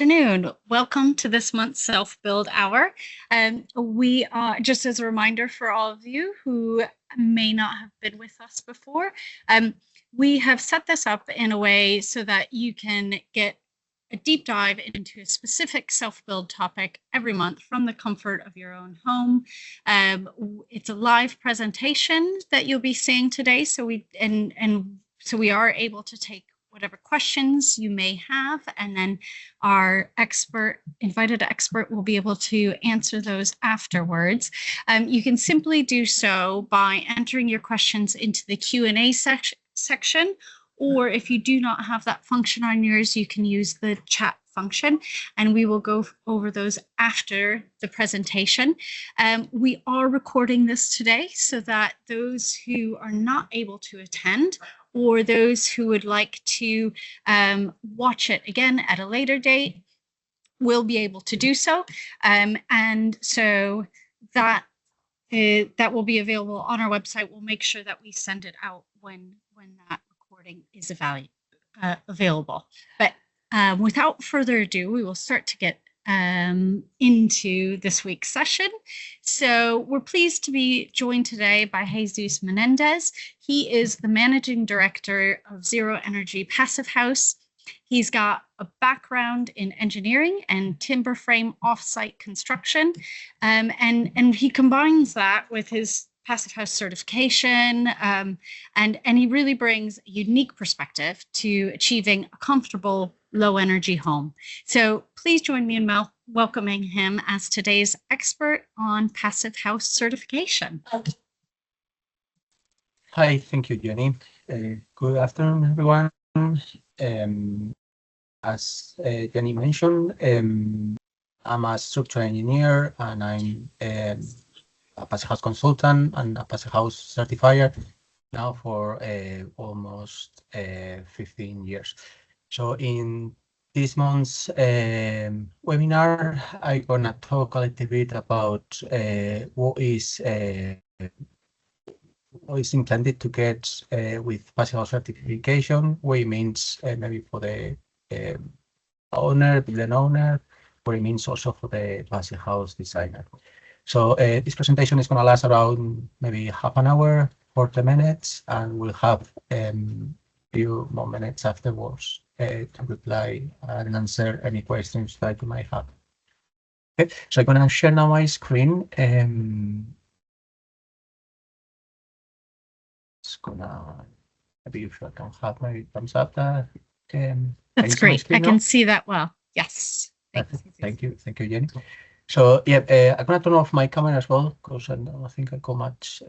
afternoon. Welcome to this month's Self-Build Hour. We are, just as a reminder for all of you who may not have been with us before, we have set this up in a way so that you can get a deep dive into a specific self-build topic every month from the comfort of your own home. It's a live presentation that you'll be seeing today, so we are able to take whatever questions you may have, and then our invited expert will be able to answer those afterwards. You can simply do so by entering your questions into the Q&A section, or if you do not have that function on yours, you can use the chat function, and we will go over those after the presentation. We are recording this today so that those who are not able to attend, or those who would like to watch it again at a later date, will be able to do so. And so that will be available on our website. We'll make sure that we send it out when that recording is available. But without further ado, we will start to get into this week's session. So we're pleased to be joined today by Jesus Menendez. He is the Managing Director of Zero Energy Passive House. He's got a background in engineering and timber frame offsite construction, and he combines that with his Passive House certification, and he really brings a unique perspective to achieving a comfortable low energy home. So please join me in welcoming him as today's expert on Passive House certification. Hi, thank you, Jenny. Good afternoon, everyone. As Jenny mentioned, I'm a structural engineer, and I'm a Passive House consultant and a Passive House certifier now for almost 15 years. So in this month's webinar, I'm gonna talk a little bit about what is intended to get with Passive House certification, what it means maybe for the building owner, what it means also for the Passive House designer. So this presentation is going to last around maybe half an hour, 40 minutes, and we'll have a few more minutes afterwards to reply and answer any questions that you might have. Okay, so I'm going to share now my screen. It's gonna, maybe if I can have my thumbs up there. That's great. I can see that well. Yes. Thank you, Jenny. So yeah, I'm gonna turn off my camera as well because I don't think I got much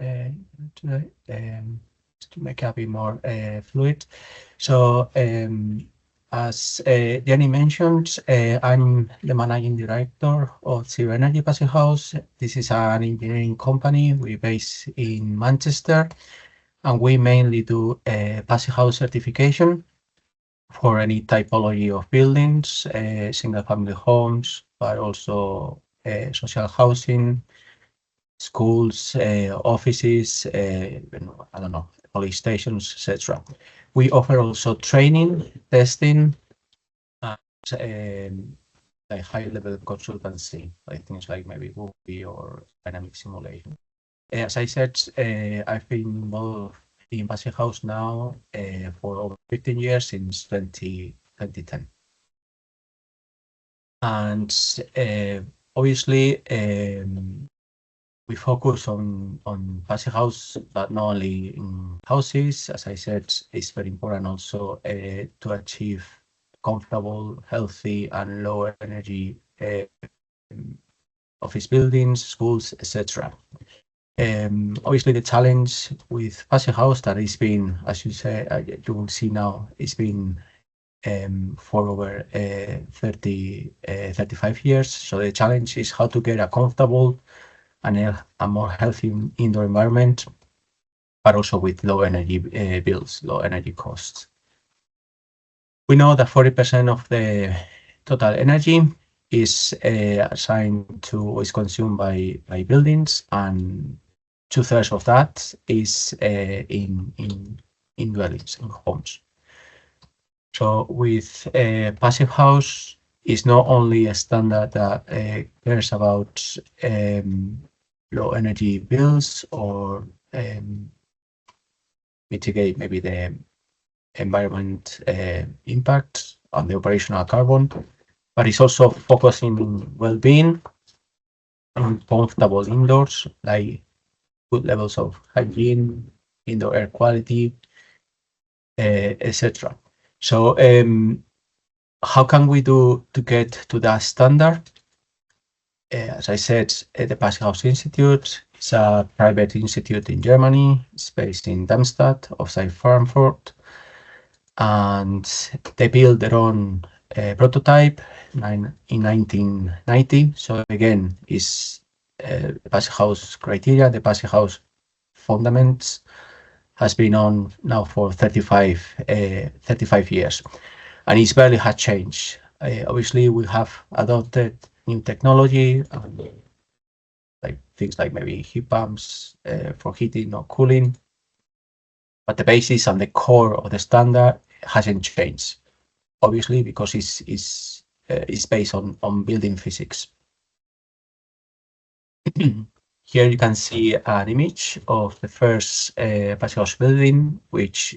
today to make it a bit more fluid. So as Jenny mentioned, I'm the managing director of Zero Energy Passive House. This is an engineering company. We're based in Manchester, and we mainly do Passive House certification for any typology of buildings, single-family homes, but also social housing, schools, offices, I don't know, police stations, etc. We offer also training, testing, and like high-level consultancy, like things like maybe movie or dynamic simulation. As I said, I've been involved in Passive House now for over 15 years, since 2010. And obviously, we focus on Passive House, but not only in houses. As I said, it's very important also to achieve comfortable, healthy, and low energy office buildings, schools, etc. Obviously, the challenge with Passive House that it's been, as you say, you will see now, it's been for over 35 years. So the challenge is how to get a comfortable and a more healthy indoor environment, but also with low energy bills, low energy costs. We know that 40% of the total energy is assigned to, is consumed by buildings, and 2/3 of that is in dwellings, in homes. So with Passive House, is not only a standard that cares about low energy bills or mitigate maybe the environment impact on the operational carbon, but it's also focusing on well-being and comfortable indoors, like good levels of hygiene, indoor air quality, etc. So how can we do to get to that standard? As I said, the Passive House Institute is a private institute in Germany. It's based in Darmstadt, outside Frankfurt, and they built their own prototype in 1990. So again, is the Passive House criteria, the Passive House fundamentals has been on now for 35 years, and it's barely had changed. Obviously, we have adopted new technology, like things like maybe heat pumps for heating or cooling, but the basis and the core of the standard hasn't changed. Obviously, because it's based on building physics. Here you can see an image of the first Passive House building, which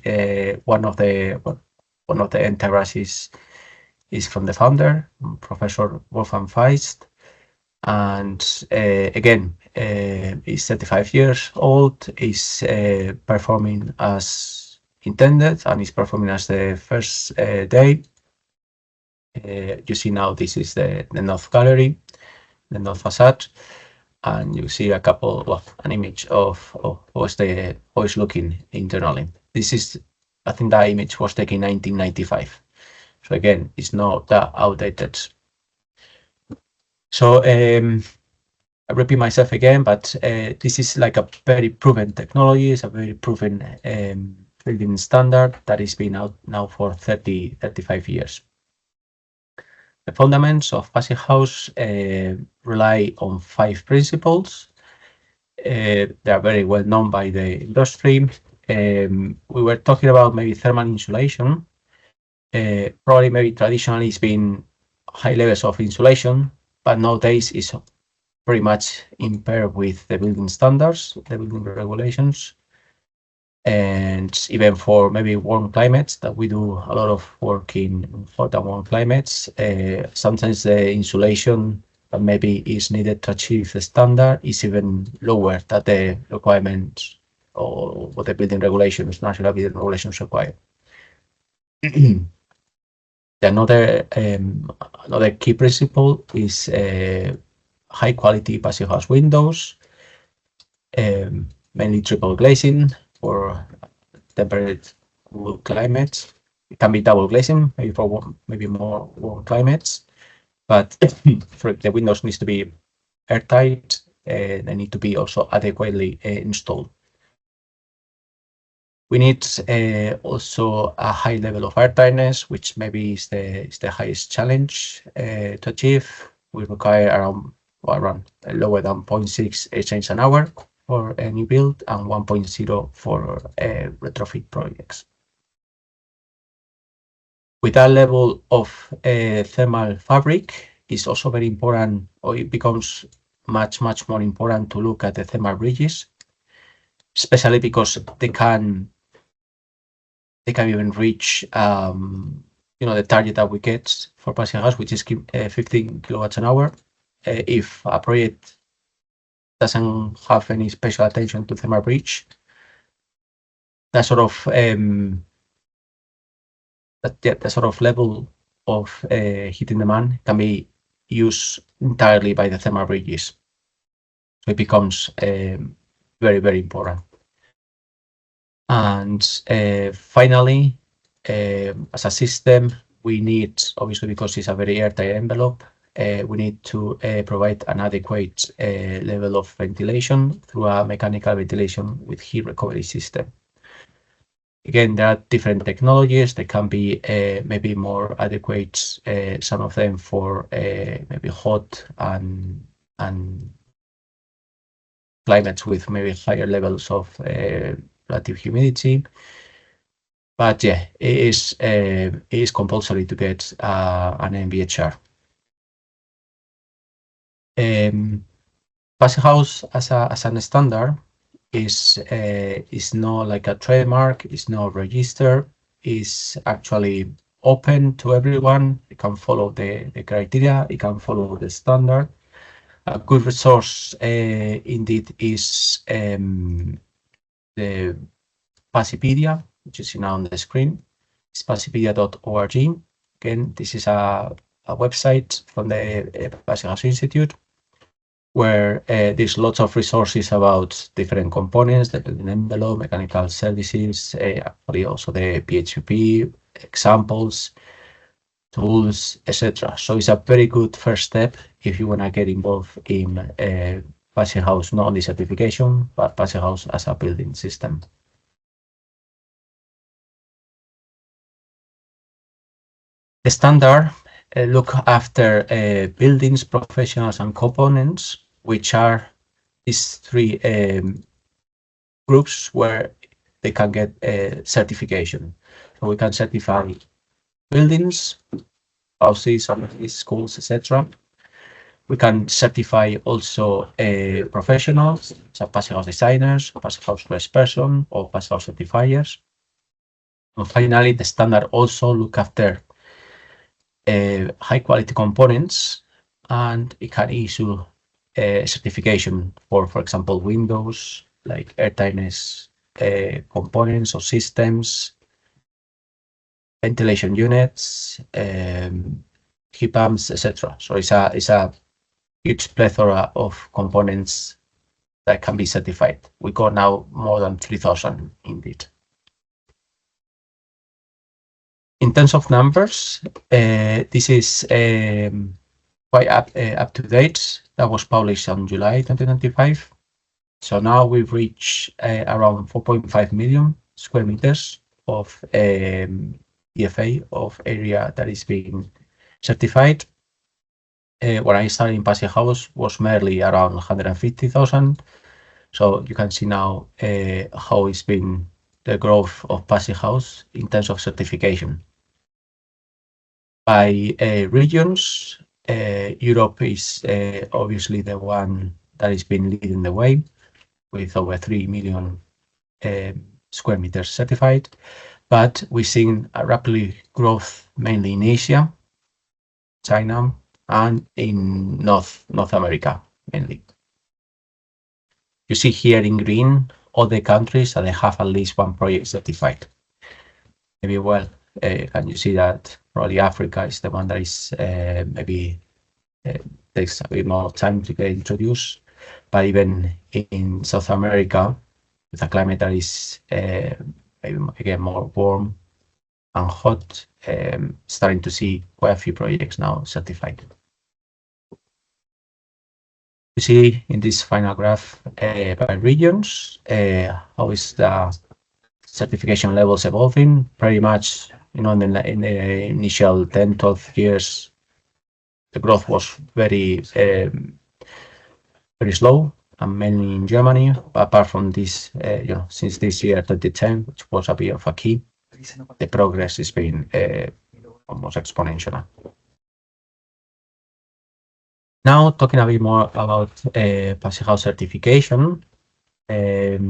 one of the end terraces is from the founder, Professor Wolfgang Feist, and again, is 35 years old, is performing as intended, and is performing as the first day. You see now this is the north gallery, the north facade, and you see a couple of an image of how it's looking internally. This is, I think that image was taken in 1995. So again, it's not that outdated. So I repeat myself again, but this is like a very proven technology. It's a very proven building standard that has been out now for 35 years. The fundamentals of Passive House rely on 5 principles. They are very well known by the industry. We were talking about maybe thermal insulation. Probably maybe traditionally it's been high levels of insulation, but nowadays it's pretty much in pair with the building standards, the building regulations. And even for maybe warm climates that we do a lot of work in hot and warm climates, sometimes the insulation that maybe is needed to achieve the standard is even lower than the requirements or what the building regulations, national building regulations require. Another key principle is high quality Passive House windows, mainly triple glazing for temperate cool climates. It can be double glazing, maybe for maybe more warm climates, but for the windows needs to be airtight. They need to be also adequately installed. We need also a high level of airtightness, which maybe is the highest challenge to achieve. We require around lower than 0.6 exchange an hour for a new build and 1.0 for retrofit projects. With that level of thermal fabric, is also very important, or it becomes much more important to look at the thermal bridges, especially because they can even reach the target that we get for Passive House, which is 15 kilowatts an hour. If a project doesn't have any special attention to thermal bridge, that sort of level of heating demand can be used entirely by the thermal bridges. So it becomes very important. And finally, as a system, we need, obviously because it's a very airtight envelope, we need to provide an adequate level of ventilation through a mechanical ventilation with heat recovery system. Again, there are different technologies. They can be maybe more adequate, some of them for maybe hot and climates with maybe higher levels of relative humidity. But yeah, it is compulsory to get an MVHR. Passive house as an standard is not like a trademark, it's not registered, is actually open to everyone. It can follow the criteria, it can follow the standard. A good resource indeed is the Passipedia, which is now on the screen. It's passipedia.org. Again, this is a website from the Passive House Institute, where there's lots of resources about different components, the building envelope, mechanical services, actually also the PHP, examples, tools, etc. So it's a very good first step if you want to get involved in Passive House, not only certification, but Passive House as a building system. The standard look after buildings, professionals, and components, which are these three groups where they can get certification. So we can certify buildings, houses, schools, etc. We can certify also professionals, so Passive House designers, Passive House person, or Passive House certifiers. And finally, the standard also look after high quality components, and it can issue certification for example, windows, like airtightness components or systems, ventilation units, heat pumps, etc. So it's a huge plethora of components that can be certified. We got now more than 3,000 indeed. In terms of numbers, this is quite up to date. That was published on July 2025. So now we've reached around 4.5 million square meters of EFA, of area that is being certified. When I started in Passive House was merely around 150,000. So you can see now how it's been the growth of Passive House in terms of certification. By regions, Europe is obviously the one that has been leading the way, with over 3 million square meters certified. But we've seen a rapid growth mainly in Asia, China, and in North America mainly. You see here in green all the countries that have at least one project certified. Maybe can you see that probably Africa is the one that is maybe takes a bit more time to get introduced, but even in South America, with a climate that is again more warm and hot, starting to see quite a few projects now certified. You see in this final graph by regions how is the certification levels evolving. Pretty much, in the initial 10-12 years, the growth was very slow, and mainly in Germany. But apart from this, since this year 2010, which was a bit of a key, the progress has been almost exponential. Now, talking a bit more about Passive House certification, there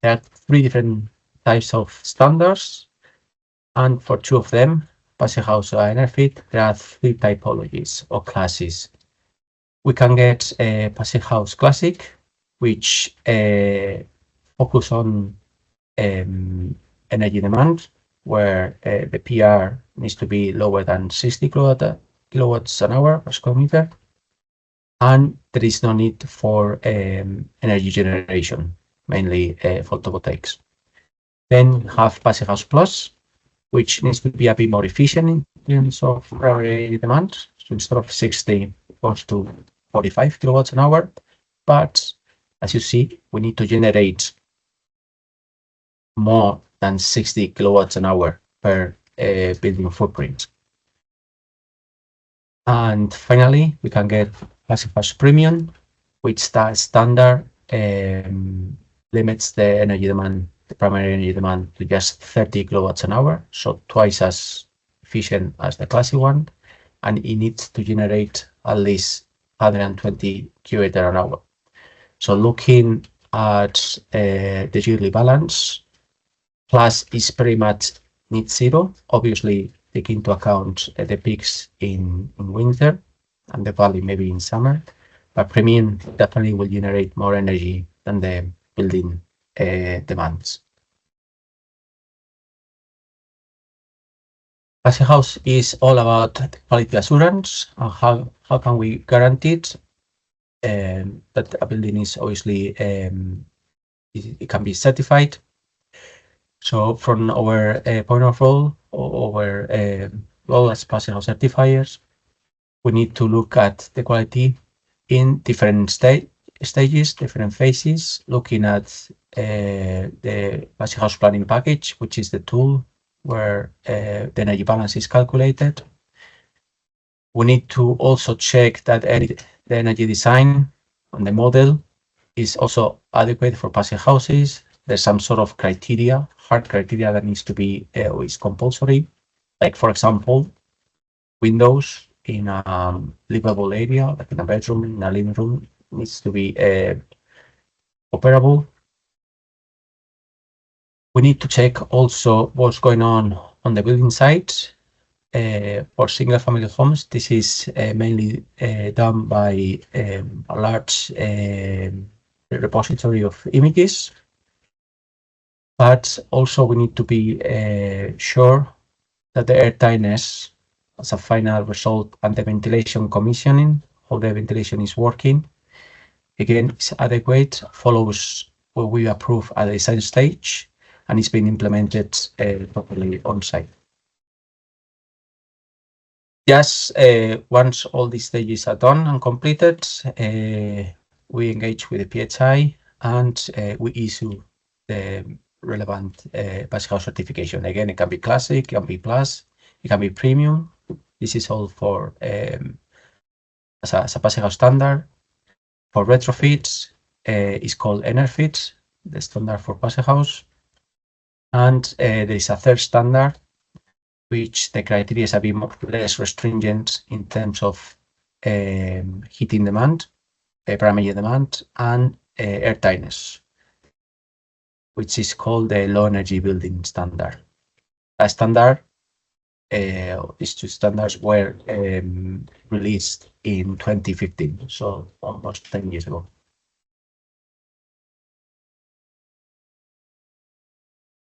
are 3 different types of standards, and for 2 of them, Passive House or Enerfit, there are 3 typologies or classes. We can get a Passive House Classic, which focus on energy demand, where the PR needs to be lower than 60 kilowatts an hour per square meter, and there is no need for energy generation, mainly photovoltaics. Then we have Passive House Plus, which needs to be a bit more efficient in terms of energy demand. So instead of 60, goes to 45 kilowatts an hour. But as you see, we need to generate more than 60 kilowatts an hour per building footprint. And finally, we can get Passive House Premium, which the standard limits the energy demand, the primary energy demand, to just 30 kilowatts an hour, so twice as efficient as the classic one, and it needs to generate at least 120 kWh an hour. So looking at the yearly balance, plus is pretty much net zero, obviously take into account the peaks in winter and the valley maybe in summer, but premium definitely will generate more energy than the building demands. Passive house is all about quality assurance and how can we guarantee it that a building is obviously it can be certified. So from our point of view, our role as passive house certifiers, we need to look at the quality in different stages, different phases, looking at the passive house planning package, which is the tool where the energy balance is calculated. We need to also check that the energy design on the model is also adequate for passive houses. There's some sort of criteria, hard criteria that needs to be is compulsory. Like for example, windows in a livable area, like in a bedroom, in a living room, needs to be operable. We need to check also what's going on the building site. For single family homes, this is mainly done by a large repository of images. But also we need to be sure that the airtightness as a final result and the ventilation commissioning, how the ventilation is working, again, is adequate, follows what we approve at the design stage, and it's been implemented properly on site. Just once all these stages are done and completed, we engage with the PHI and we issue the relevant passive house certification. Again, it can be classic, it can be plus, it can be premium. This is all for as a passive house standard. For retrofits, it's called EnerFit, the standard for passive house. And there is a third standard, which the criteria is a bit less restringent in terms of heating demand, primary demand, and airtightness, which is called the low energy building standard. A standard, these two standards were released in 2015, so almost 10 years ago.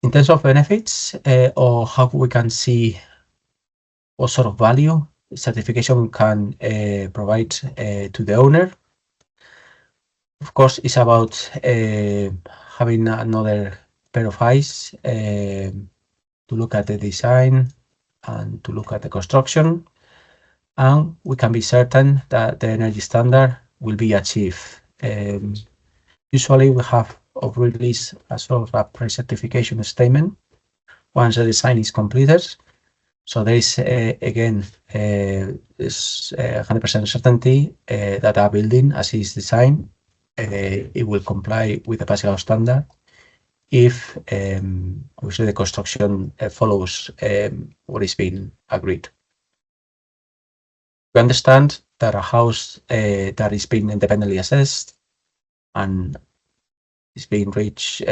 In terms of benefits, or how we can see what sort of value certification can provide to the owner. Of course, it's about having another pair of eyes to look at the design and to look at the construction, and we can be certain that the energy standard will be achieved. Usually we have released a sort of a pre-certification statement once the design is completed. So there is again this 100% certainty that a building as is designed, it will comply with the passive house standard if obviously the construction follows what is being agreed. We understand that a house that is being independently assessed and is being reached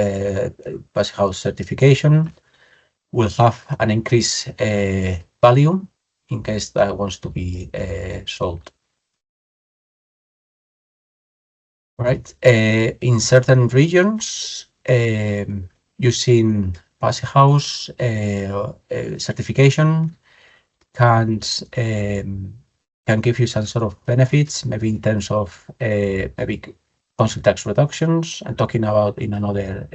passive house certification will have an increased value in case that wants to be sold. Right. In certain regions, using passive house certification can give you some sort of benefits, maybe in terms of maybe council tax reductions. I'm talking about in another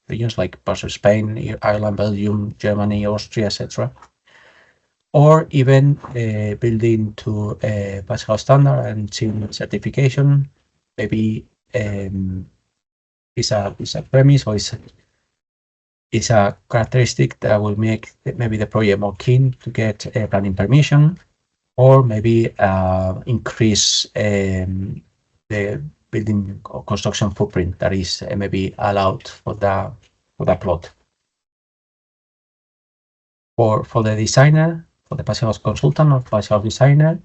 regions like parts of Spain, Ireland, Belgium, Germany, Austria, etc. Or even building to a passive house standard and seeing certification. Maybe is a premise or is a characteristic that will make maybe the project more keen to get planning permission, or maybe increase the building or construction footprint that is maybe allowed for that plot. For the designer, for the passive house consultant or passive house designer,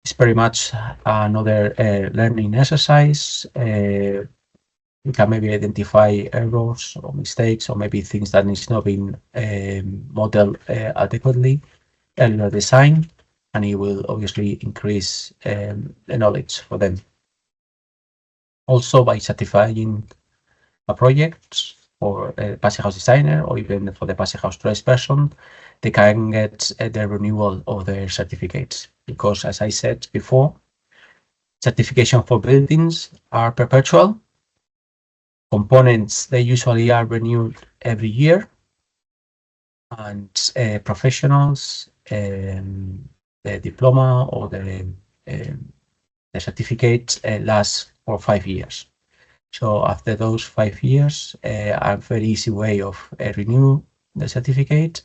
It's very much another learning exercise. You can maybe identify errors or mistakes, or maybe things that is not being modeled adequately earlier design, and it will obviously increase the knowledge for them. Also, by certifying a project for a passive house designer, or even for the passive house person, they can get the renewal of their certificates. Because, as I said before, certification for buildings are perpetual. Components, they usually are renewed every year. And professionals, the diploma or the certificate lasts for 5 years. So after those 5 years, a very easy way of renew the certificate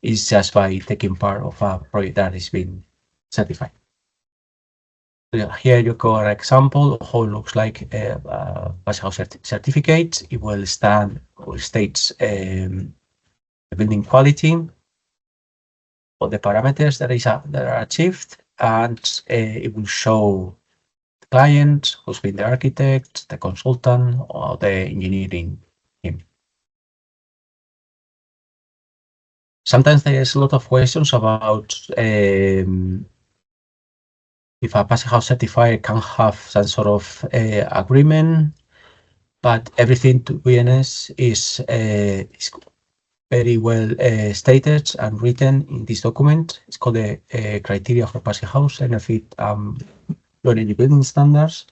is just by taking part of a project that is being certified. Here you got an example of how it looks like a passive house certificate. It will stand or states the building quality, or the parameters that are achieved, and it will show the client, who's been the architect, the consultant, or the engineering team. Sometimes there's a lot of questions about if a passive house certifier can have some sort of agreement, but everything, to be honest, is very well stated and written in this document. It's called the criteria for passive house benefit energy building standards.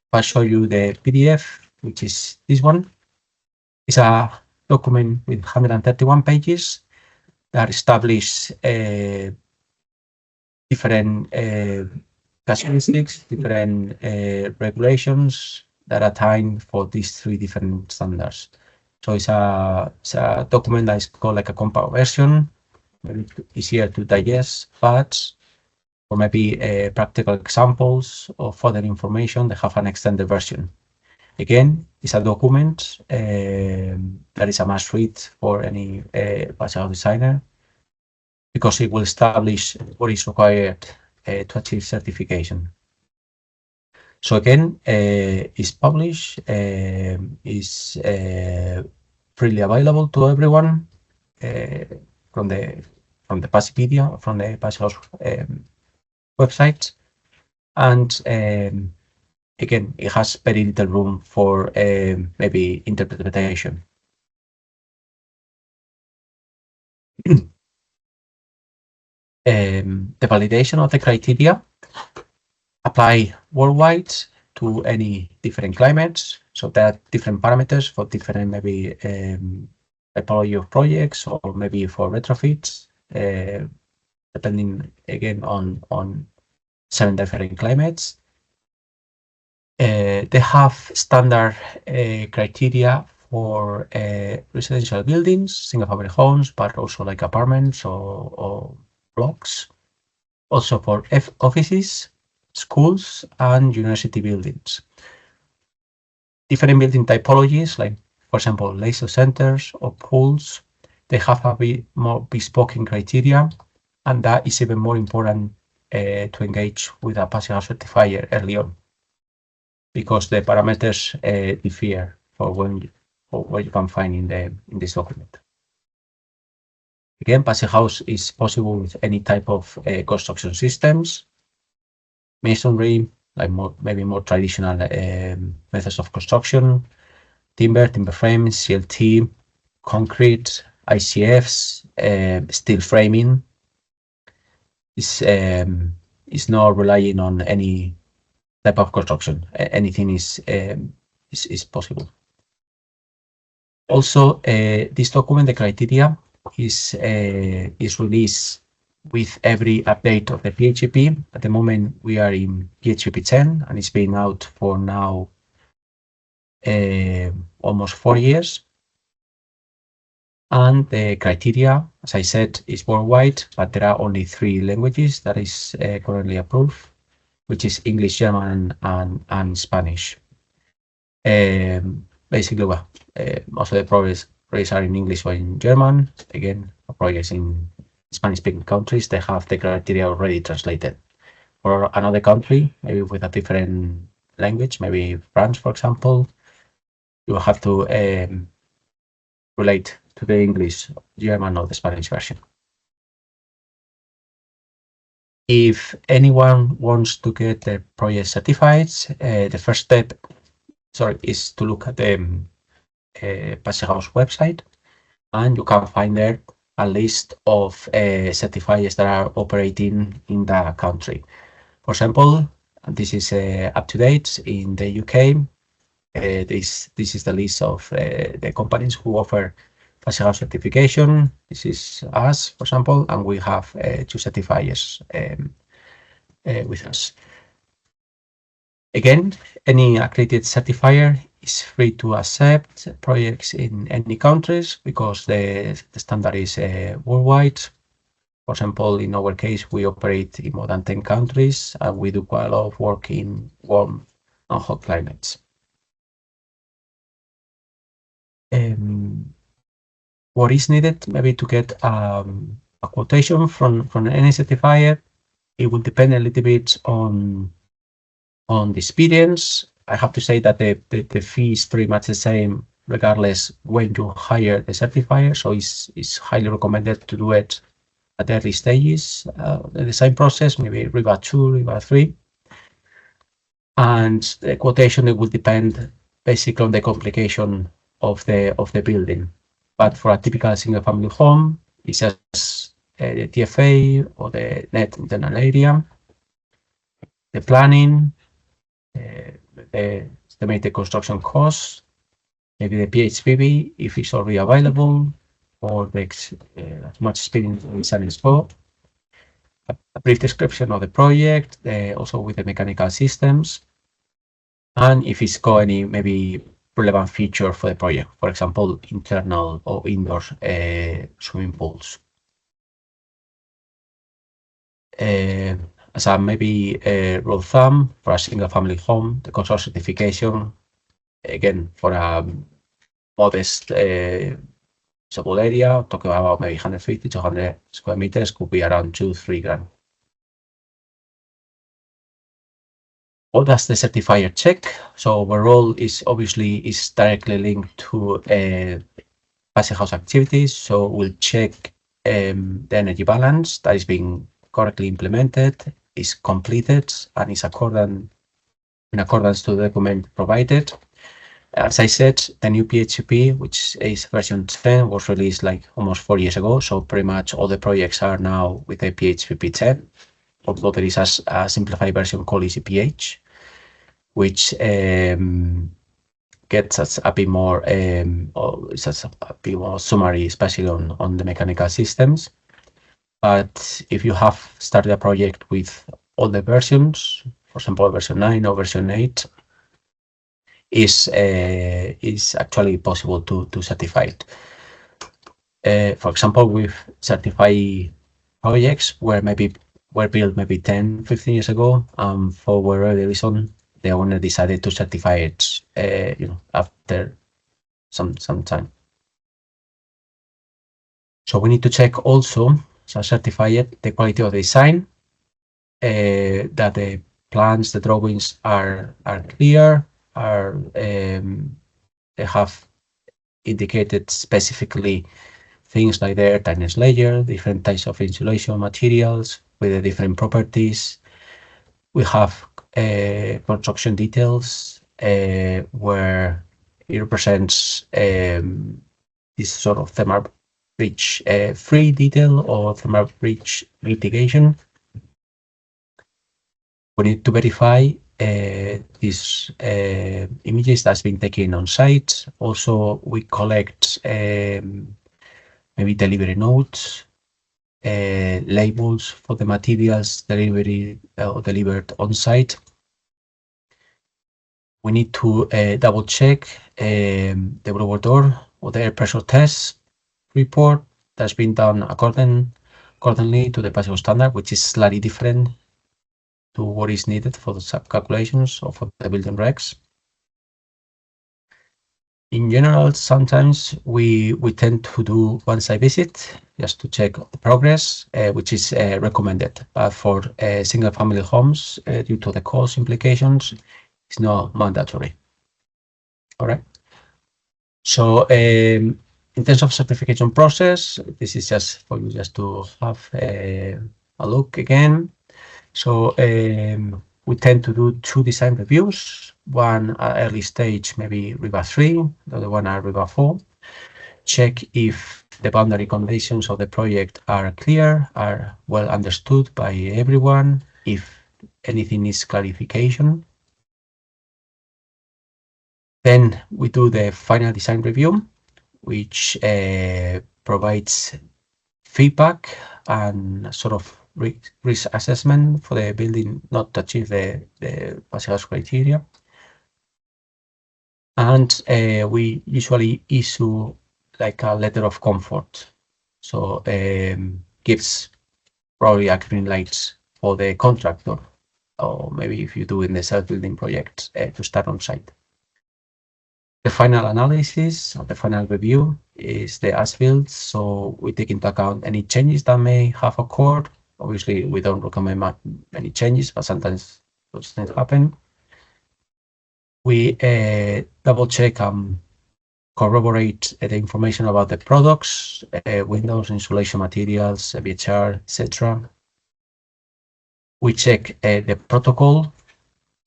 If I show you the PDF, which is this one, it's a document with 131 pages that establish different casuistics, different regulations that are timed for these 3 different standards. So it's a document that is called like a compact version, maybe easier to digest, but for maybe practical examples or further information, they have an extended version. Again, it's a document that is a must read for any passive house designer, because it will establish what is required to achieve certification. So again, it's published, is freely available to everyone from the Passipedia, from the Passive House website, and again, it has very little room for maybe interpretation. The validation of the criteria apply worldwide to any different climates. So there are different parameters for different maybe typology of projects, or maybe for retrofits, depending again on 7 different climates. They have standard criteria for residential buildings, single-family homes, but also like apartments or blocks. Also for offices, schools, and university buildings. Different building typologies, like for example, leisure centers or pools, they have a bit more bespoke criteria, and that is even more important to engage with a passive house certifier early on, because the parameters differ for what you can find in this document. Again, passive house is possible with any type of construction systems, masonry, like maybe more traditional methods of construction, timber frames, CLT, concrete, ICFs, steel framing. Is not relying on any type of construction. Anything is possible. Also, this document, the criteria, is released with every update of the PHP. At the moment, we are in PHP 10, and it's been out for now almost 4 years. And the criteria, as I said, is worldwide, but there are only 3 languages that is currently approved, which is English, German, and Spanish. Basically, well, most of the projects are in English or in German. Again, projects in Spanish-speaking countries, they have the criteria already translated. for another country, maybe with a different language, maybe France, for example, you have to relate to the English, German, or the Spanish version. If anyone wants to get the project certified, the first step, is to look at the Passivhaus website, and you can find there a list of certifiers that are operating in the country. For example, this is up to date in the UK. This is the list of the companies who offer Passivhaus certification. This is us, for example, and we have 2 certifiers with us. Again, any accredited certifier is free to accept projects in any countries because the standard is worldwide. For example, in our case, we operate in more than 10 countries, and we do quite a lot of work in warm and hot climates. What is needed maybe to get a quotation from any certifier? It will depend a little bit on the experience. I have to say that the fee is pretty much the same regardless when you hire the certifier, so it's highly recommended to do it at early stages, the design process, maybe RIBA 2, RIBA 3. And the quotation, it will depend basically on the complication of the building. But for a typical single family home, it's just the TFA or the net internal area, the planning, the estimated construction costs, maybe the PHPB if it's already available, or the as much experience in design as well. A brief description of the project, also with the mechanical systems, and if it's got any maybe relevant feature for the project, for example, internal or indoor swimming pools. As a maybe rule of thumb for a single family home, the construction certification, again, for a modest usable area, talking about maybe 150 to 100 square meters, could be around 2-3 grand. What does the certifier check? So overall is obviously directly linked to Passivhaus activities. So we'll check the energy balance that is being correctly implemented, is completed, and is in accordance to the document provided. As I said, the new PHP, which is version 10, was released like almost 4 years ago. So pretty much all the projects are now with the PHP 10. Although there is a simplified version called EasyPH, which gets us a bit more, summary, especially on the mechanical systems. But if you have started a project with all the versions, for example, version 9 or version 8, is actually possible to certify it. For example, with certified projects were built maybe 10, 15 years ago, for whatever reason, the owner decided to certify it, after some time. So we need to check also, so certify it, the quality of the design, that the plans, the drawings are clear, they have indicated specifically things like the tightness layer, different types of insulation materials with the different properties. We have construction details where it represents this sort of thermal breach free detail or thermal breach mitigation. We need to verify these images that's been taken on site. Also, we collect maybe delivery notes, labels for the materials delivered on site. We need to double check the blower door or the air pressure test report that's been done accordingly to the Passivhaus standard, which is slightly different to what is needed for the sub calculations or for the building regs. In general, sometimes we tend to do one-site visit just to check the progress, which is recommended. But for single-family homes, due to the cost implications, it's not mandatory. All right. So in terms of certification process, this is just for you just to have a look again. So we tend to do 2 design reviews, one at early stage, maybe RIBA 3, the other one at RIBA 4. Check if the boundary conditions of the project are clear, are well understood by everyone, if anything needs clarification. Then we do the final design review, which provides feedback and sort of risk assessment for the building not to achieve the Passage House criteria. And we usually issue like a letter of comfort. So gives probably a green light for the contractor, or maybe if you do in the self-building project to start on site. The final analysis or the final review is the as-built, so we take into account any changes that may have occurred. Obviously, we don't recommend many changes, but sometimes those things happen. We double check and corroborate the information about the products, windows, insulation materials, BHR, etc. We check the protocol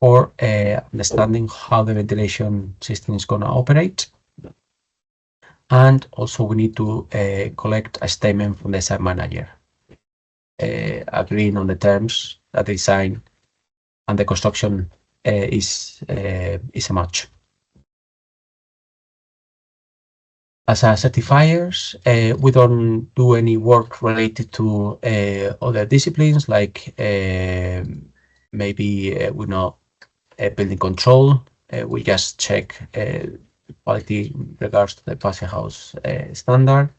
for understanding how the ventilation system is going to operate. And also we need to collect a statement from the site manager, agreeing on the terms that the design and the construction is a match. As certifiers, we don't do any work related to other disciplines, like maybe we know building control. We just check quality in regards to the Passage House standard.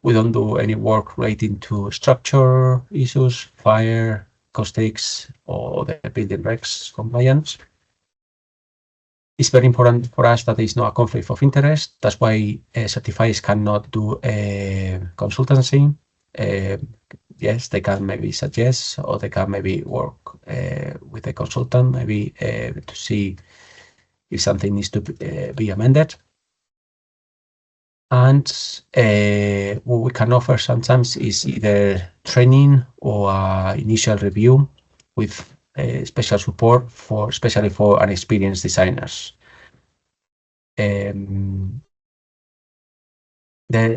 We don't do any work relating to structure issues, fire, acoustics, or the building regs compliance. It's very important for us that there is no conflict of interest. That's why certifiers cannot do consultancy. Yes, they can maybe suggest, or they can maybe work with a consultant, maybe to see if something needs to be amended. And what we can offer sometimes is either training or initial review with special support especially for unexperienced designers. The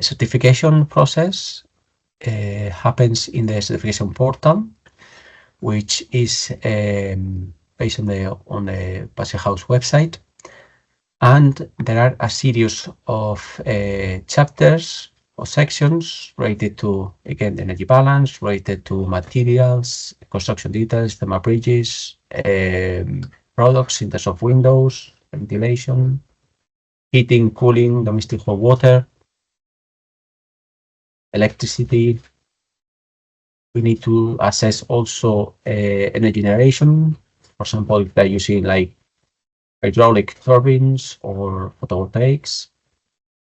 certification process happens in the certification portal, which is based on the Passage House website. And there are a series of chapters or sections related to, again, the energy balance, related to materials, construction details, thermal bridges, products in terms of windows, ventilation, heating, cooling, domestic hot water, electricity. We need to assess also energy generation. For example, if they're using like hydraulic turbines or photovoltaics.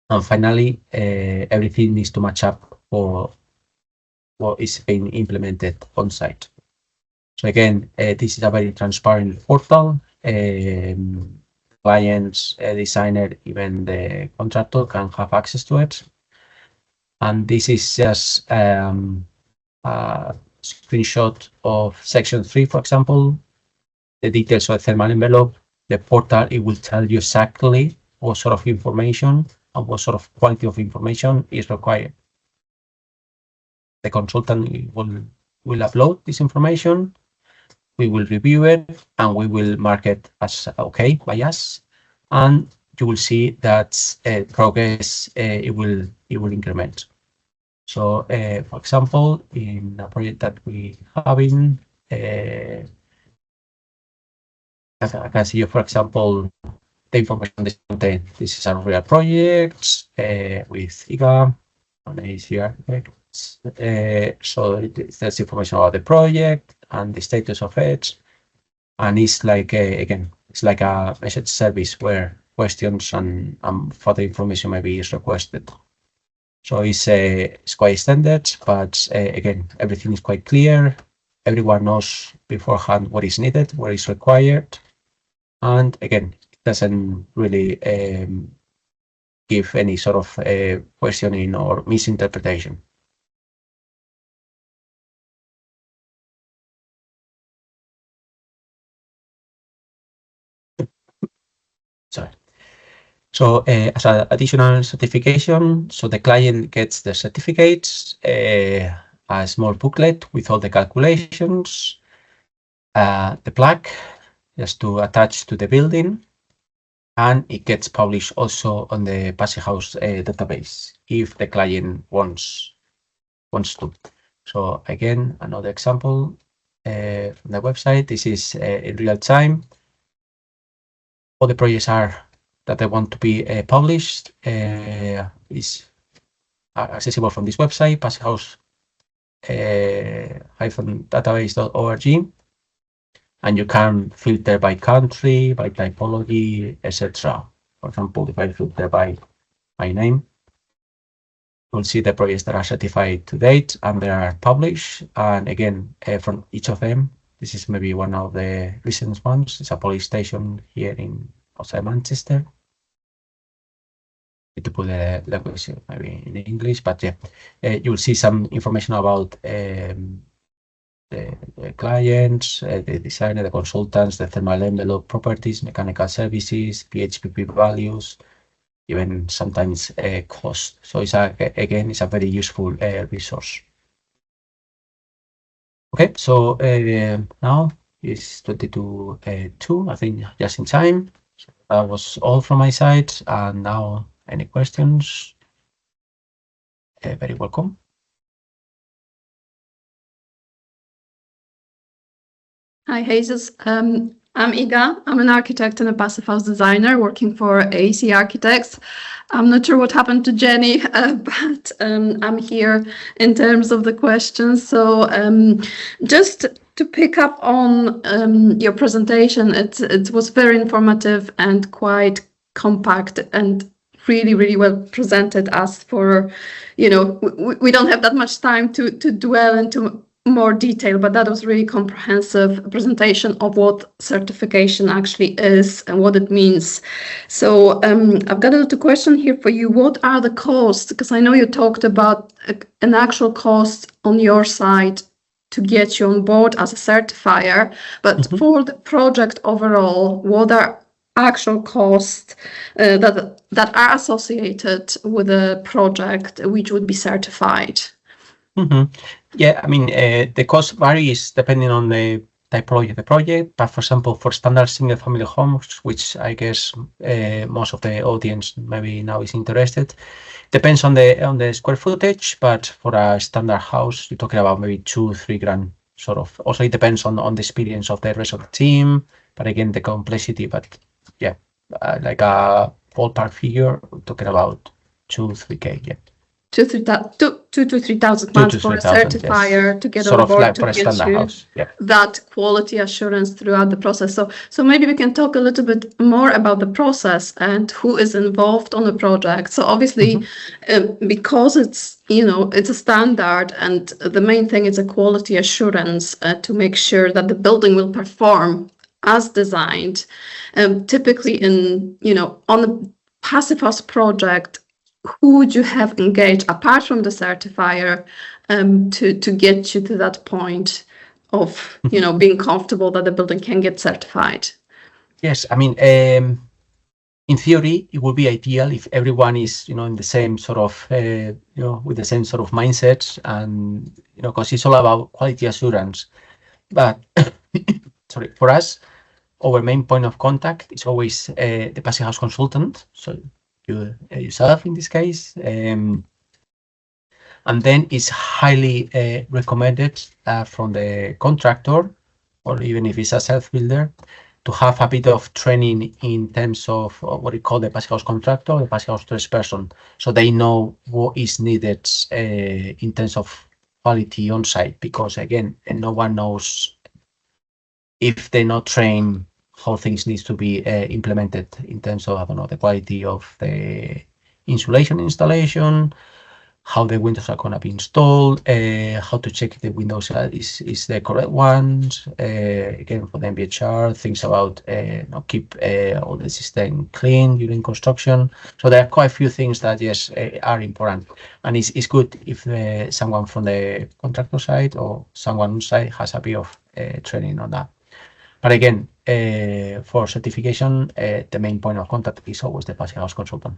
And finally, everything needs to match up for what is being implemented on site. So again, this is a very transparent portal. Clients, designer, even the contractor can have access to it. And this is just a screenshot of section 3, for example, the details of the thermal envelope. The portal, it will tell you exactly what sort of information and what sort of quality of information is required. The consultant will upload this information, we will review it, and we will mark it as okay by us. And you will see that progress it will increment. So, for example, in a project that we have in, I can see you, for example, the information on this content. This is a real project with IGA on ACR. So there's information about the project and the status of it. And it's like, again, it's like a message service where questions and further information maybe is requested. So it's quite standard, but again, everything is quite clear. Everyone knows beforehand what is needed, what is required. And again, it doesn't really give any sort of questioning or misinterpretation. Sorry. So as an additional certification, so the client gets the certificates, a small booklet with all the calculations, the plaque just to attach to the building, and it gets published also on the Passive House database if the client wants to. So again, another example from the website. This is in real time. All the projects that I want to be published is accessible from this website, passhouse-database.org, and you can filter by country, by typology, etc. For example, if I filter by name, you'll see the projects that are certified to date and they are published. And again, from each of them, this is maybe one of the recent ones. It's a police station here outside Manchester. To put the language maybe in English, but yeah, you'll see some information about the clients, the designer, the consultants, the thermal envelope properties, mechanical services, PHPP values, even sometimes cost. So it's again, it's a very useful resource. Okay, so now it's 22:02, I think, just in time. So that was all from my side, and now any questions? Very welcome. Hi, Jesus. I'm Iga. I'm an architect and a passive house designer working for AC Architects. I'm not sure what happened to Jenny, but I'm here in terms of the questions. So just to pick up on your presentation, it was very informative and quite compact and really, really well presented. As for, we don't have that much time to dwell into more detail, but that was really comprehensive presentation of what certification actually is and what it means. So I've got a little question here for you. What are the costs? Because I know you talked about an actual cost on your side to get you on board as a certifier, but for the project overall, what are actual costs that are associated with a project which would be certified? Yeah, I mean, the cost varies depending on the typology of the project. But for example, for standard single-family homes, which I guess most of the audience maybe now is interested, depends on the square footage. But for a standard house, you're talking about maybe 2-3 grand, sort of. Also, it depends on the experience of the rest of the team. But again, the complexity. But yeah, like a ballpark figure, we're talking about 2-3K. Yeah. 2,000 to 3,000 pounds for a certifier, yes, to get sort on board, like to get you house. Yeah. That quality assurance throughout the process. So maybe we can talk a little bit more about the process and who is involved on the project. So obviously, because it's a standard, and the main thing is a quality assurance to make sure that the building will perform as designed. Typically, on a passive house project, who would you have engaged apart from the certifier to get you to that point of being comfortable that the building can get certified? Yes, I mean, in theory, it would be ideal if everyone is in the same sort of with the same sort of mindset, and because it's all about quality assurance. But sorry, for us, our main point of contact is always the passive house consultant. So you yourself in this case, and then it's highly recommended from the contractor, or even if it's a self-builder, to have a bit of training in terms of what we call the passive house contractor, the passive house tradesperson, so they know what is needed in terms of quality on site. Because again, no one knows if they're not trained how things needs to be implemented in terms of, I don't know, the quality of the insulation installation, how the windows are going to be installed, how to check if the windows is the correct ones. Again, for the MBHR, things about keep all the system clean during construction. So there are quite a few things that, yes, are important. And it's good if someone from the contractor side or someone on site has a bit of training on that. But again, for certification, the main point of contact is always the passive house consultant.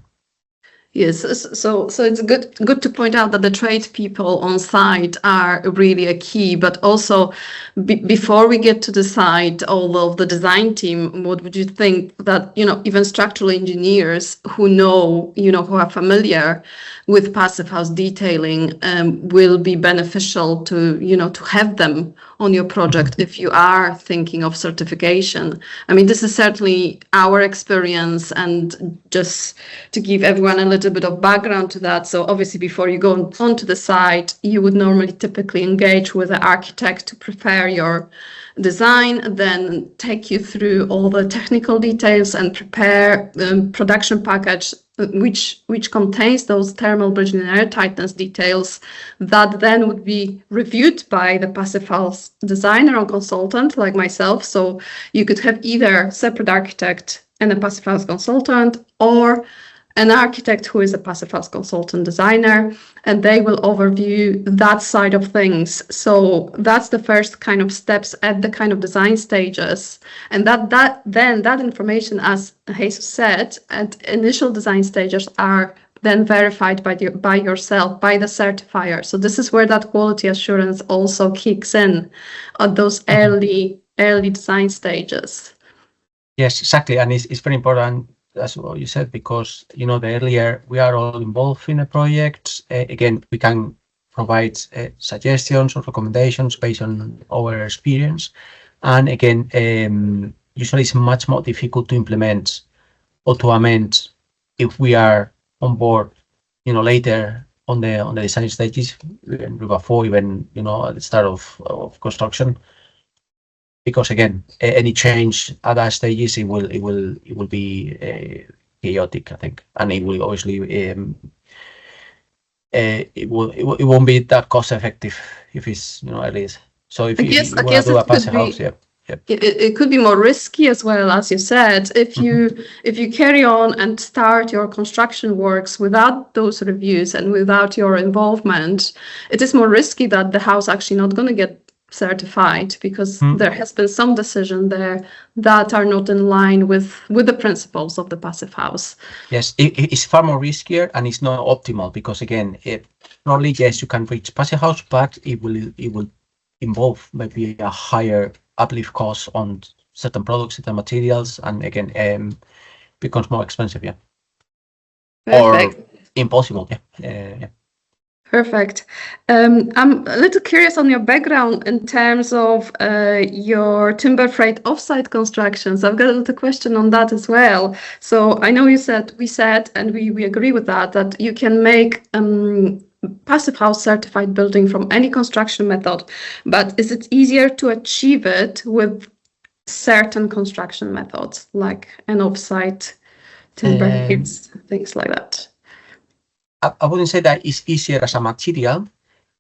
Yes, so it's good to point out that the tradespeople on site are really a key, but also before we get to the site, all of the design team, what would you think that, even structural engineers who know, who are familiar with passive house detailing will be beneficial to, to have them on your project if you are thinking of certification? I mean, this is certainly our experience, and just to give everyone a little bit of background to that. So obviously, before you go onto the site, you would normally typically engage with an architect to prepare your design, then take you through all the technical details and prepare the production package which contains those thermal bridging and air tightness details that then would be reviewed by the passive house designer or consultant like myself. So you could have either separate architect and a passive house consultant, or an architect who is a passive house consultant designer, and they will overview that side of things. So that's the first kind of steps at the kind of design stages. And that information, as Jesus said, at initial design stages are then verified by yourself, by the certifier. So this is where that quality assurance also kicks in at those early design stages. Yes, exactly. And it's very important, as what you said, because, the earlier we are all involved in a project, again, we can provide suggestions or recommendations based on our experience. And again, usually it's much more difficult to implement or to amend if we are on board, later on the design stages, even before even, at the start of construction. Because again, any change at that stages, it will be chaotic, I think, and it will obviously it won't be that cost effective if it's early. So if you want to do a passive house, it could be more risky as well, as you said. If you carry on and start your construction works without those reviews and without your involvement, it is more risky that the house actually not going to get certified, because there has been some decision there that are not in line with the principles of the passive house. Yes, it's far more riskier, and it's not optimal, because again, probably yes, you can reach passive house, but it will involve maybe a higher uplift cost on certain products, certain materials, and again, becomes more expensive, Perfect. Or impossible, yeah. Perfect. I'm a little curious on your background in terms of your timber freight offsite constructions. I've got a little question on that as well. So I know we said, and we agree with that you can make passive house certified building from any construction method, but is it easier to achieve it with certain construction methods, like an offsite timber heaps, things like that? I wouldn't say that it's easier as a material.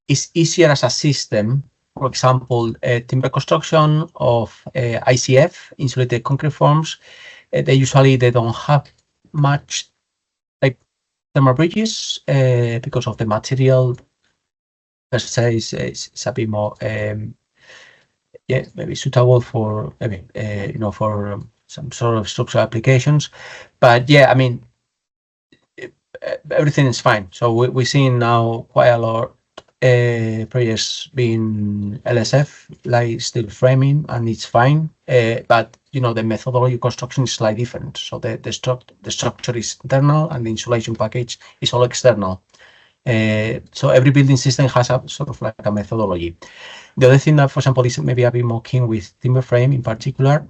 It's easier as a system. For example, timber construction of ICF, insulated concrete forms, they don't have much like thermal bridges because of the material per se is a bit more maybe suitable for for some sort of structural applications. But I mean, everything is fine. So we're seeing now quite a lot projects being LSF, like steel framing, and it's fine. But the methodology of construction is slightly different. So the structure is internal, and the insulation package is all external. So every building system has a sort of like a methodology. The other thing that, for example, is maybe a bit more keen with timber frame in particular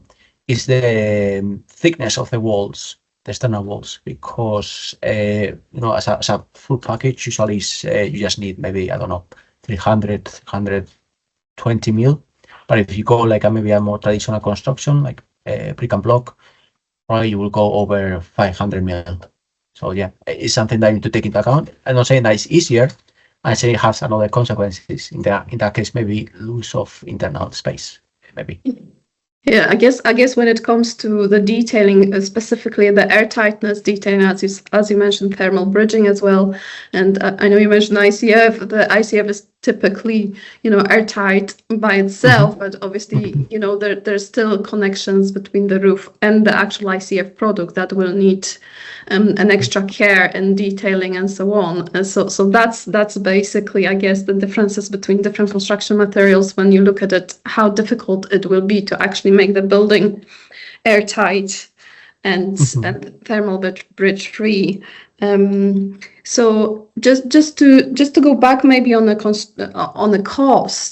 is the thickness of the walls, the external walls, because as a full package, usually you just need maybe, I don't know, 300, 120 mil. But if you go like maybe a more traditional construction, like brick and block, probably you will go over 500 mil. So yeah, it's something that you need to take into account. I'm not saying that it's easier. I say it has another consequences. In that case, maybe loss of internal space, maybe. Yeah, I guess when it comes to the detailing, specifically the airtightness detailing, as you mentioned, thermal bridging as well, and I know you mentioned ICF. The ICF is typically, airtight by itself, but obviously, there's still connections between the roof and the actual ICF product that will need an extra care and detailing and so on. And so that's basically, I guess, the differences between different construction materials when you look at it, how difficult it will be to actually make the building airtight and thermal bridge free. So just to go back maybe on the cost,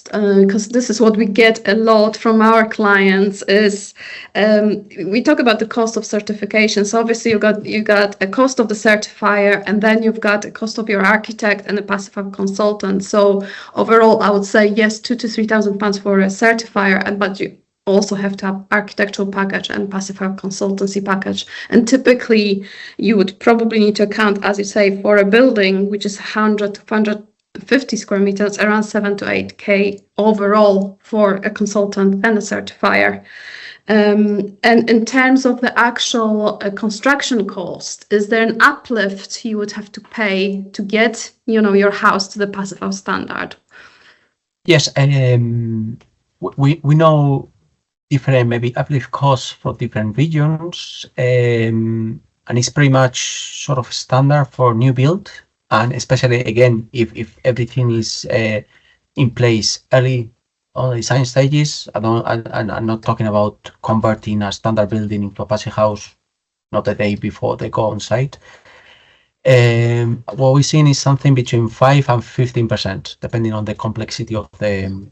because this is what we get a lot from our clients is we talk about the cost of certification. So obviously you got a cost of the certifier, and then you've got a cost of your architect and a passive consultant. So overall, I would say yes, £2,000 to £3,000 for a certifier, but you also have to have architectural package and passive consultancy package. And typically you would probably need to account, as you say, for a building which is 100 to 150 square meters, around 7 to 8K overall for a consultant and a certifier. And in terms of the actual construction cost, is there an uplift you would have to pay to get, your house to the passive house standard? Yes, we know different maybe uplift costs for different regions, and it's pretty much sort of standard for new build, and especially again if everything is in place early on the design stages. I'm not talking about converting a standard building into a passive house, not the day before they go on site. What we're seeing is something between 5 and 15%, depending on the complexity of the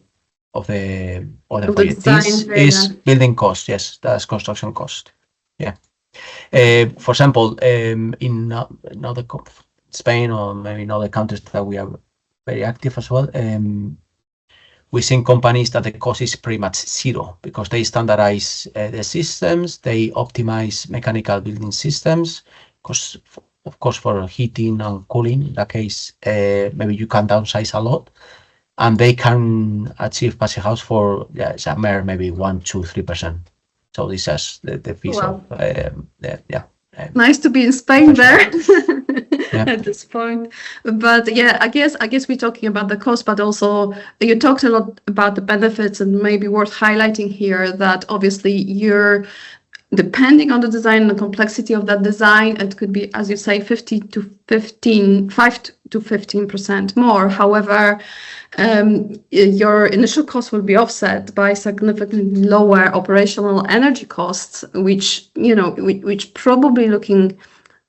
project. This is building cost. Yes, that's construction cost. Yeah. For example, in other Spain or maybe in other countries that we are very active as well, we've seen companies that the cost is pretty much zero because they standardize the systems, they optimize mechanical building systems, because of course for heating and cooling, in that case, maybe you can downsize a lot. And they can achieve passive house for a mere maybe 1, 2, 3%. So this is the piece of nice to be in Spain there at this point. But yeah, I guess we're talking about the cost, but also you talked a lot about the benefits, and maybe worth highlighting here that obviously you're depending on the design and the complexity of that design, it could be, as you say, 5 to 15% more. However, your initial cost will be offset by significantly lower operational energy costs, which probably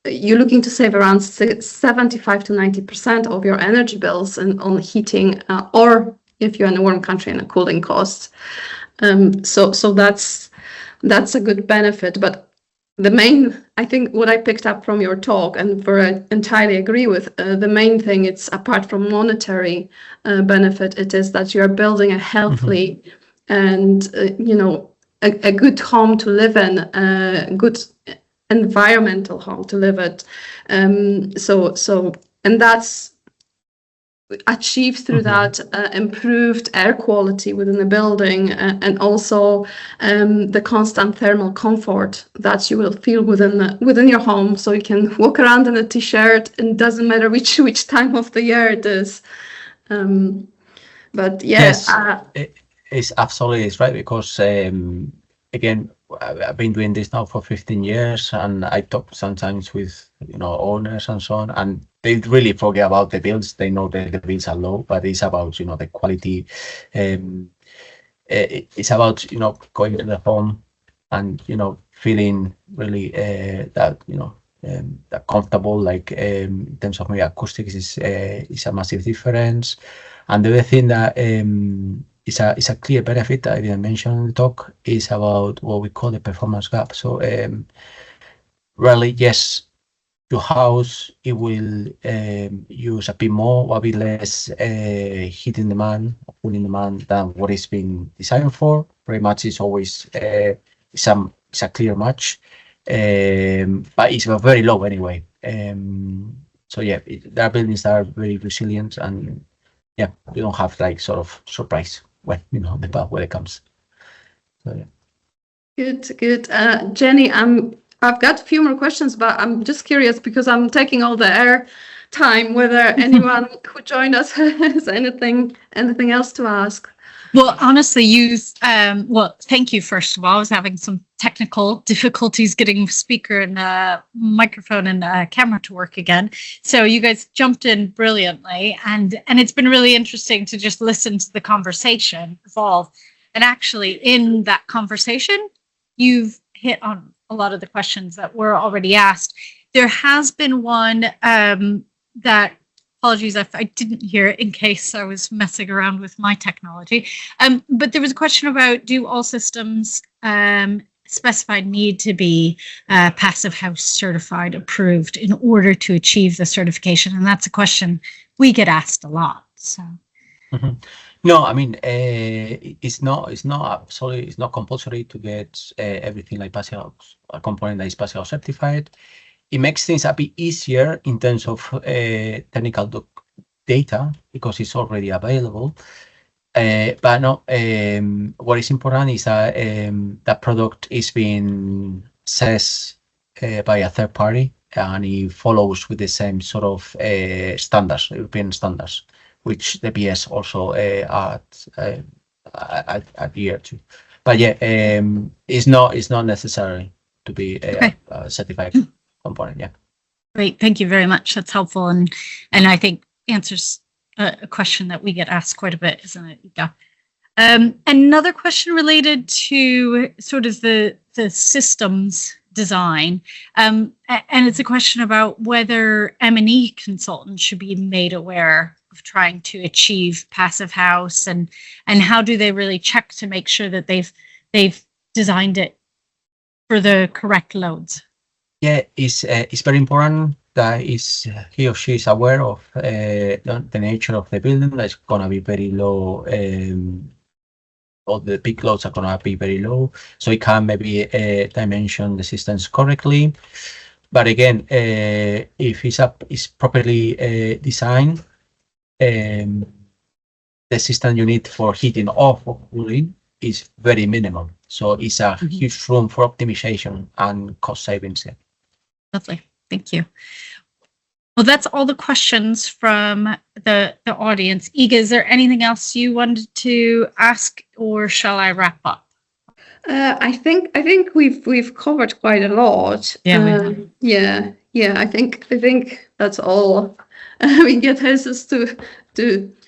you're looking to save around 75 to 90% of your energy bills on heating, or if you're in a warm country, and a cooling cost. So that's a good benefit. But the main, I think what I picked up from your talk, and where I entirely agree with, the main thing, it's apart from monetary benefit, it is that you're building a healthy and, a good home to live in, a good environmental home to live at. And that's achieved through that improved air quality within the building, and also the constant thermal comfort that you will feel within your home. So you can walk around in a t-shirt, and it doesn't matter which time of the year it is. But yeah, yes, it's absolutely right, because again, I've been doing this now for 15 years, and I talk sometimes with owners and so on, and they really forget about the bills. They know that the bills are low, but it's about the quality. It's about going to the home and feeling really that that comfortable. Like in terms of maybe acoustics, is a massive difference. And the other thing that is a clear benefit that I didn't mention in the talk is about what we call the performance gap. So really, yes, your house, it will use a bit more or a bit less heating demand or cooling demand than what it's been designed for. Pretty much it's always some it's a clear match, but it's very low anyway. So yeah, their buildings are very resilient, and yeah, you don't have like sort of surprise when the bad weather comes. So yeah. Good. Jenny, I've got a few more questions, but I'm just curious because I'm taking all the air time, whether anyone who joined us has anything else to ask. Well, honestly, thank you, first of all. I was having some technical difficulties getting speaker and microphone and camera to work again. So you guys jumped in brilliantly, and it's been really interesting to just listen to the conversation evolve. And actually, in that conversation, you've hit on a lot of the questions that were already asked. There has been one that, apologies if I didn't hear it in case I was messing around with my technology. But there was a question about, do all systems specified need to be Passive House certified approved in order to achieve the certification? And that's a question we get asked a lot. So. Mm-hmm. No, I mean, it's not absolutely, it's not compulsory to get everything like Passive House, a component that is Passive House certified. It makes things a bit easier in terms of technical data because it's already available. But no, what is important is that that product is being assessed by a third party, and it follows with the same sort of standards, European standards, which the BS also adhere to. But yeah, it's not necessary to be a certified component. Yeah. Great, thank you very much. That's helpful, and I think answers a question that we get asked quite a bit, isn't it, Ika? Another question related to sort of the systems design, and it's a question about whether M&E consultants should be made aware of trying to achieve Passive House, and how do they really check to make sure that they've designed it for the correct loads? Yeah, it's very important that he or she is aware of the nature of the building. That's going to be very low. All the peak loads are going to be very low, so it can maybe dimension the systems correctly. But again, if it's properly designed, the system you need for heating or for cooling is very minimal. So it's a huge room for optimization and cost savings. Yeah. Lovely, thank you. Well, that's all the questions from the audience. Iga, is there anything else you wanted to ask, or shall I wrap up? I think we've covered quite a lot. Yeah. I think that's all. We get hazes to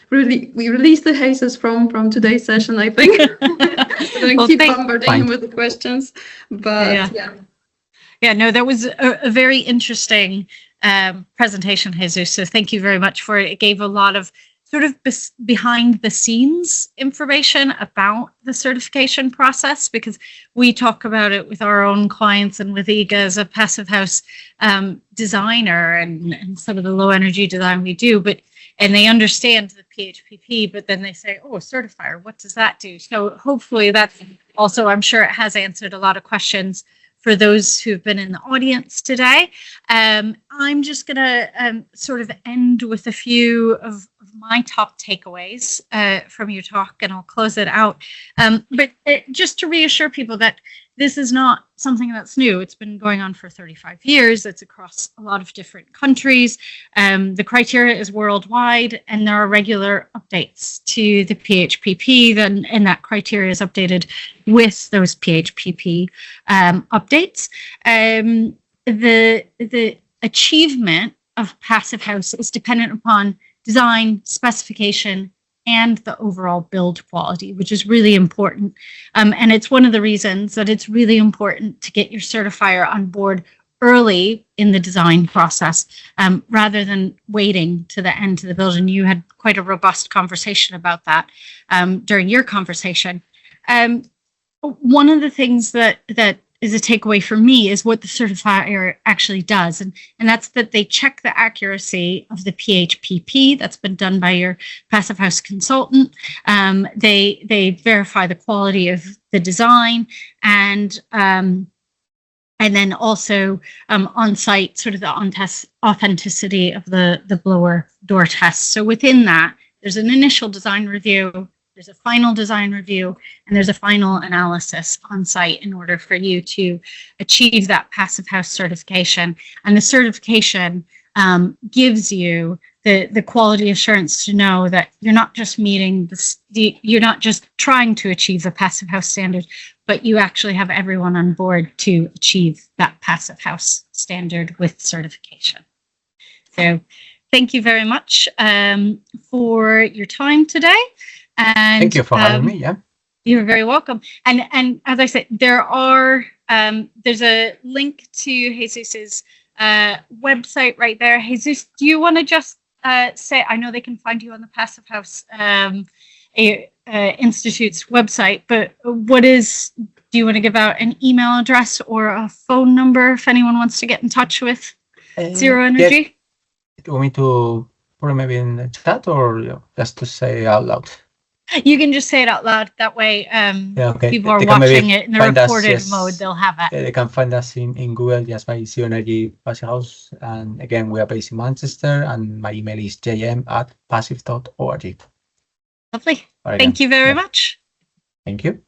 really, we release the hazes from today's session, I think. We're going to keep bombarding with the questions, but yeah, no, that was a very interesting presentation, Jesus. So thank you very much for it. It gave a lot of sort of behind the scenes information about the certification process, because we talk about it with our own clients and with Iga as a Passive House designer and some of the low energy design we do, and they understand the PHPP, but then they say, oh, certifier, what does that do? So hopefully that's also, I'm sure it has answered a lot of questions for those who've been in the audience today. I'm just going to sort of end with a few of my top takeaways from your talk, and I'll close it out. But just to reassure people that this is not something that's new. It's been going on for 35 years. It's across a lot of different countries. The criteria is worldwide, and there are regular updates to the PHPP, and that criteria is updated with those PHPP updates. The achievement of Passive House is dependent upon design, specification, and the overall build quality, which is really important. And it's one of the reasons that it's really important to get your certifier on board early in the design process, rather than waiting to the end of the build. And you had quite a robust conversation about that during your conversation. One of the things that is a takeaway for me is what the certifier actually does. And that's that they check the accuracy of the PHPP that's been done by your Passive House consultant. They verify the quality of the design, and then also on site, sort of the authenticity of the blower door test. So within that, there's an initial design review, there's a final design review, and there's a final analysis on site in order for you to achieve that Passive House certification. And the certification gives you the quality assurance to know that you're not just meeting you're not just trying to achieve the Passive House standard, but you actually have everyone on board to achieve that Passive House standard with certification. So thank you very much for your time today. And thank you for having me. Yeah, you're very welcome. And as I said, there's a link to Jesus's website right there. Jesus, do you want to just say? I know they can find you on the Passive House Institute's website, but do you want to give out an email address or a phone number if anyone wants to get in touch with Zero Energy? Yes. Do you want me to put it maybe in the chat, or just to say out loud? You can just say it out loud. That way, okay. People are watching it in the recorded mode. They'll have it. They can find us in Google just by Zero Energy Passive House. And again, we are based in Manchester, and my email is jm@passive.org. Lovely. Thank you very much. Thank you.